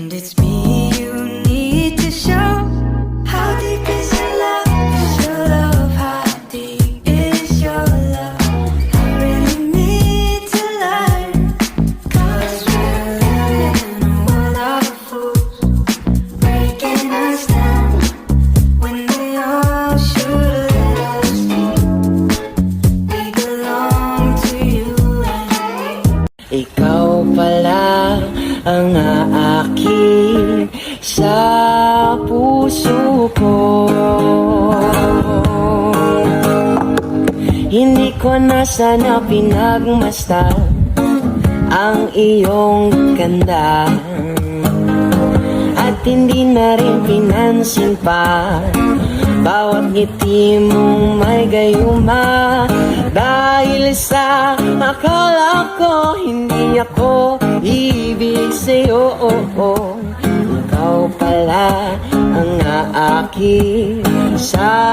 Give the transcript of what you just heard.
And it's me you need to show. How deep is your love? Is your love? How deep is your love? I really need to learn. 'Cause we're living in a world of fools, breaking us down when they all should let us be. We belong to you and me. Ikaw pala ang aakit sa puso ko. Hindi ko na sana pinagmasdan ang iyong ganda, at hindi na rin pinansin pa bawat ngiti mong may gayuma. Dahil sa akala ko hindi ako ibig sa'yo, ikaw pala ang aakit sa